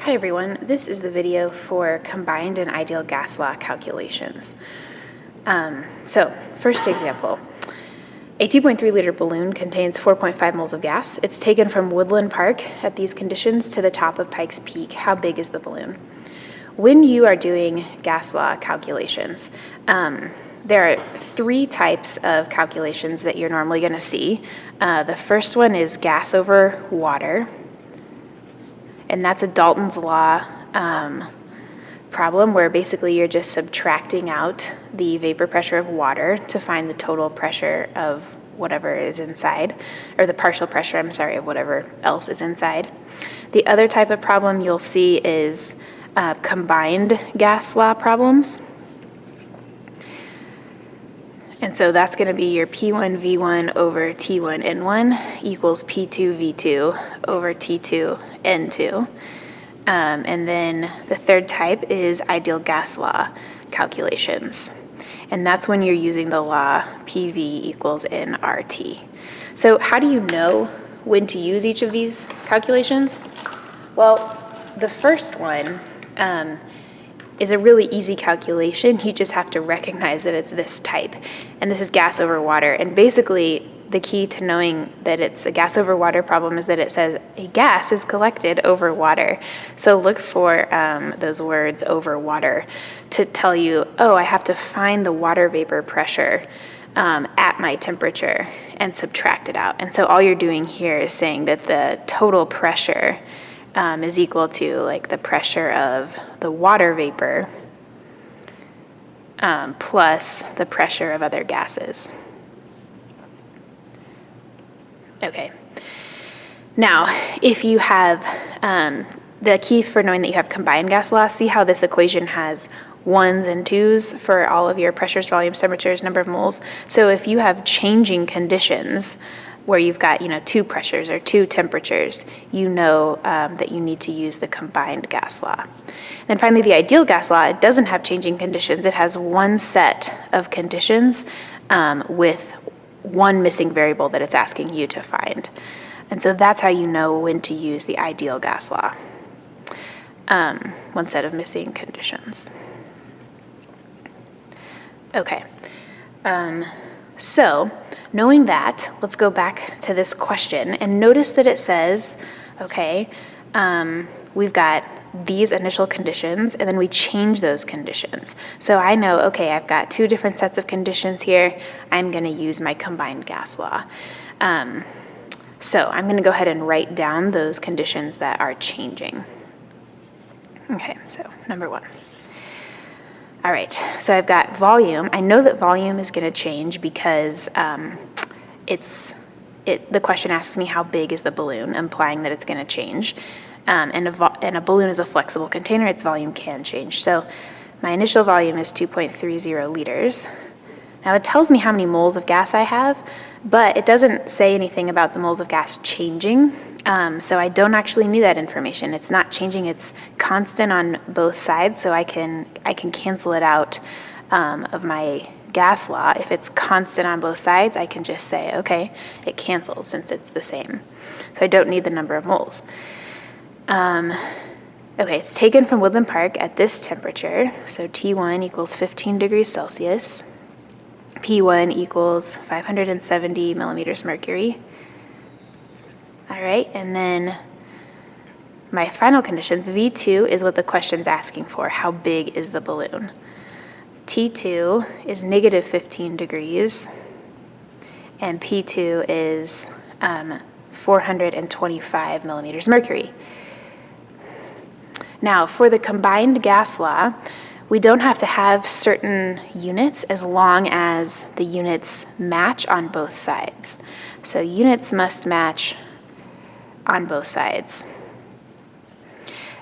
Hi everyone, this is the video for combined and ideal gas law calculations. So, first example. A 2.3 liter balloon contains 4.5 moles of gas. It's taken from Woodland Park at these conditions to the top of Pikes Peak. How big is the balloon? When you are doing gas law calculations, there are three types of calculations that you're normally going to see. The first one is gas over water. And that's a Dalton's law problem where basically you're just subtracting out the vapor pressure of water to find the total pressure of whatever is inside, or the partial pressure, of whatever else is inside. The other type of problem you'll see is combined gas law problems. And so that's going to be your P1 V1 over T1 N1 equals P2 V2 over T2 N2. And then the third type is ideal gas law calculations. And that's when you're using the law PV equals nRT. So how do you know when to use each of these calculations? Well, the first one is a really easy calculation. You just have to recognize that it's this type. And this is gas over water. And basically, the key to knowing that it's a gas over water problem is that it says a gas is collected over water. So look for those words over water to tell you, oh, I have to find the water vapor pressure at my temperature and subtract it out. And so all you're doing here is saying that the total pressure is equal to like the pressure of the water vapor plus the pressure of other gases. Okay. Now, if you have, the key for knowing that you have combined gas law, see how this equation has ones and twos for all of your pressures, volumes, temperatures, number of moles. So if you have changing conditions, where you've got, two pressures or two temperatures, you know that you need to use the combined gas law. Then finally, the ideal gas law, it doesn't have changing conditions. It has one set of conditions with one missing variable that it's asking you to find. And so that's how you know when to use the ideal gas law. One set of missing conditions. Okay. So, knowing that, let's go back to this question and notice that it says, okay, we've got these initial conditions and then we change those conditions. So I know, okay, I've got two different sets of conditions here. I'm going to use my combined gas law. So I'm going to go ahead and write down those conditions that are changing. Okay, so number one. All right, so I've got volume. I know that volume is going to change because the question asks me how big is the balloon, implying that it's going to change. And a balloon is a flexible container, its volume can change. So my initial volume is 2.30 liters. Now it tells me how many moles of gas I have, but it doesn't say anything about the moles of gas changing. So I don't actually need that information. It's not changing, it's constant on both sides, so I can cancel it out of my gas law. If it's constant on both sides, I can just say, okay, it cancels since it's the same. So I don't need the number of moles. Okay, it's taken from Woodland Park at this temperature, so T1 equals 15 degrees Celsius, P1 equals 570 millimeters mercury. All right, and then my final conditions, V2 is what the question's asking for. How big is the balloon? T2 is negative 15 degrees, and P2 is 425 millimeters mercury. Now, for the combined gas law, we don't have to have certain units as long as the units match on both sides. So units must match on both sides.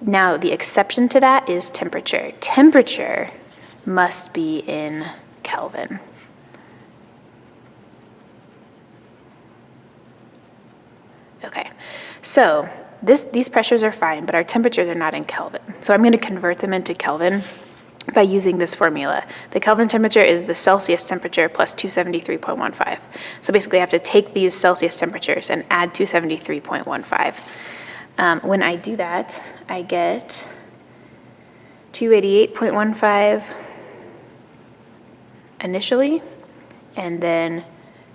Now, the exception to that is temperature. Temperature must be in Kelvin. Okay, so these pressures are fine, but our temperatures are not in Kelvin. So I'm going to convert them into Kelvin by using this formula. The Kelvin temperature is the Celsius temperature plus 273.15. So basically I have to take these Celsius temperatures and add 273.15. When I do that, I get 288.15 initially, and then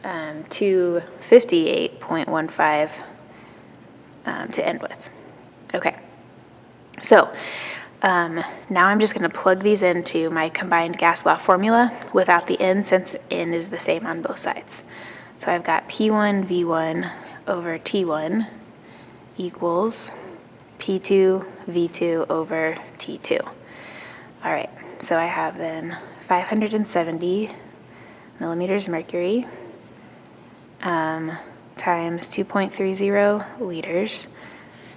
258.15 to end with. Okay, so now I'm just going to plug these into my combined gas law formula without the n, since n is the same on both sides. So I've got P1 V1 over T1 equals P2 V2 over T2. All right, so I have then 570 millimeters mercury times 2.30 liters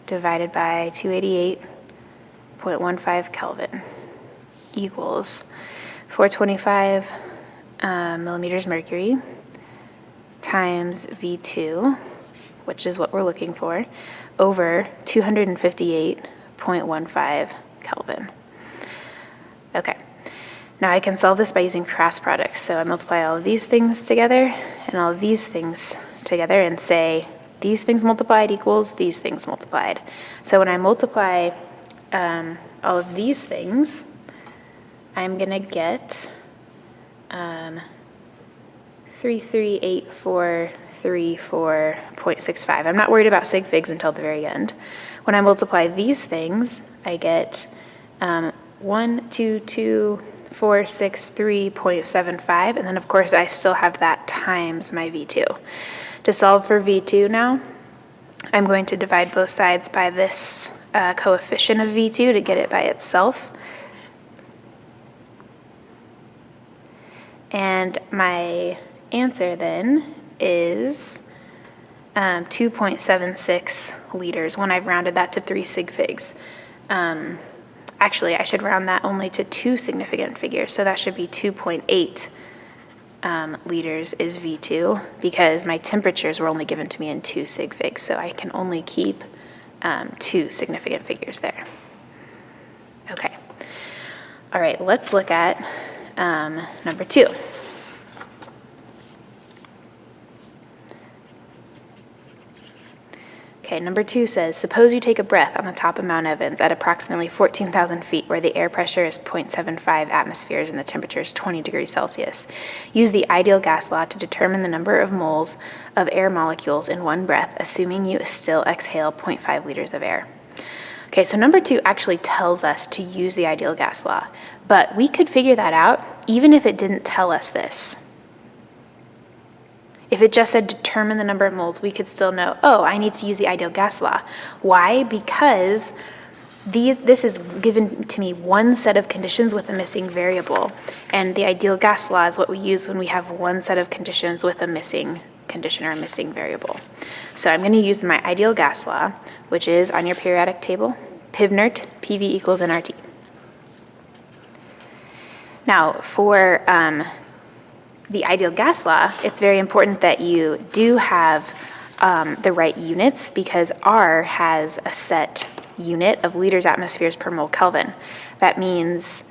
divided by 288.15 Kelvin equals 425 millimeters mercury times V2, which is what we're looking for, over 258.15 Kelvin. Okay, now I can solve this by using cross products. So I multiply all of these things together and all of these things together and say these things multiplied equals these things multiplied. So when I multiply all of these things, I'm going to get 338,434.65. I'm not worried about sig figs until the very end. When I multiply these things, I get 122,463.75, and then of course I still have that times my V2. To solve for V2 now, I'm going to divide both sides by this coefficient of V2 to get it by itself. And my answer then is 2.76 liters when I've rounded that to 3 sig figs. Actually, I should round that only to 2 significant figures, so that should be 2.8 liters is V2, because my temperatures were only given to me in 2 sig figs, so I can only keep 2 significant figures there. Okay. All right, let's look at number 2. Okay, number 2 says, suppose you take a breath on the top of Mount Evans at approximately 14,000 feet where the air pressure is 0.75 atmospheres and the temperature is 20 degrees Celsius. Use the ideal gas law to determine the number of moles of air molecules in one breath, assuming you still exhale 0.5 liters of air. Okay, so number 2 actually tells us to use the ideal gas law, but we could figure that out even if it didn't tell us this. If it just said determine the number of moles, we could still know, oh, I need to use the ideal gas law. Why? Because this is given to me one set of conditions with a missing variable, and the ideal gas law is what we use when we have one set of conditions with a missing condition or a missing variable. So I'm going to use my ideal gas law, which is on your periodic table, PIV-NERT, PV equals nRT. Now, for the ideal gas law, it's very important that you do have the right units, because R has a set unit of liters atmospheres per mole Kelvin. That means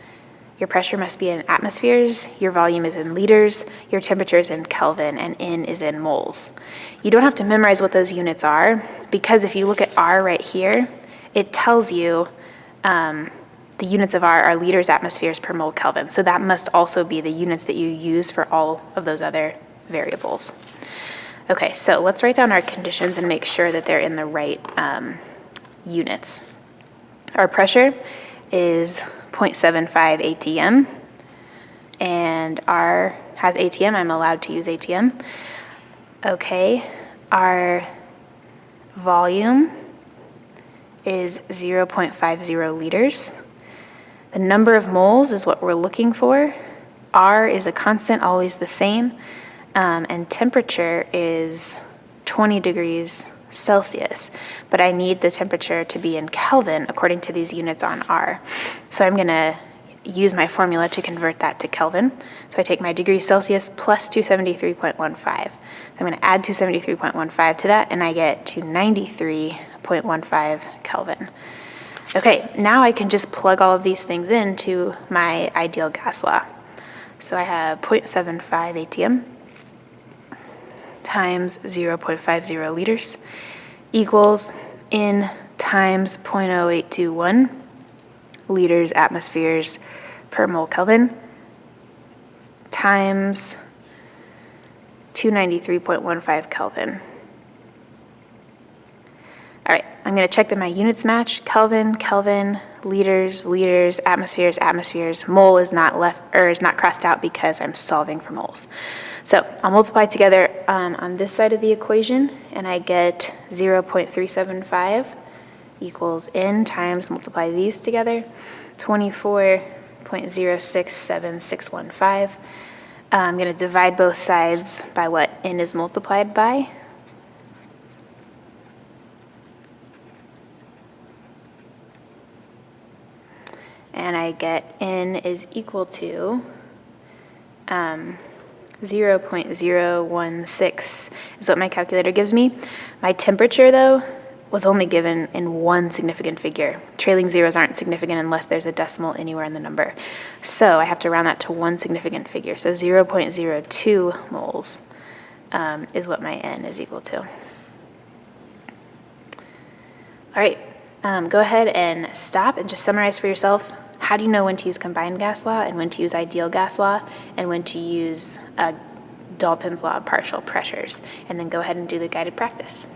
your pressure must be in atmospheres, your volume is in liters, your temperature is in Kelvin, and N is in moles. You don't have to memorize what those units are, because if you look at R right here, it tells you the units of R are liters atmospheres per mole Kelvin. So that must also be the units that you use for all of those other variables. Okay, so let's write down our conditions and make sure that they're in the right units. Our pressure is 0.75 ATM, and R has ATM. I'm allowed to use ATM. Okay, our volume is 0.50 liters. The number of moles is what we're looking for. R is a constant, always the same, and temperature is 20 degrees Celsius, but I need the temperature to be in Kelvin according to these units on R. So I'm going to use my formula to convert that to Kelvin. So I take my degrees Celsius plus 273.15. So I'm going to add 273.15 to that, and I get to 93.15 Kelvin. Okay, now I can just plug all of these things into my ideal gas law. So I have 0.75 ATM times 0.50 liters equals in times 0.0821 liters atmospheres per mole Kelvin times 293.15 Kelvin. All right, I'm going to check that my units match. Kelvin, Kelvin, liters, liters, atmospheres, atmospheres. Mole is not crossed out because I'm solving for moles. So I'll multiply together on this side of the equation, and I get 0.375 equals N times, multiply these together, 24.067615. I'm going to divide both sides by what N is multiplied by. And I get N is equal to 0.016 is what my calculator gives me. My temperature, though, was only given in one significant figure. Trailing zeros aren't significant unless there's a decimal anywhere in the number. So I have to round that to one significant figure. So 0.02 moles is what my N is equal to. All right, go ahead and stop and just summarize for yourself. How do you know when to use combined gas law and when to use ideal gas law and when to use Dalton's law of partial pressures? And then go ahead and do the guided practice.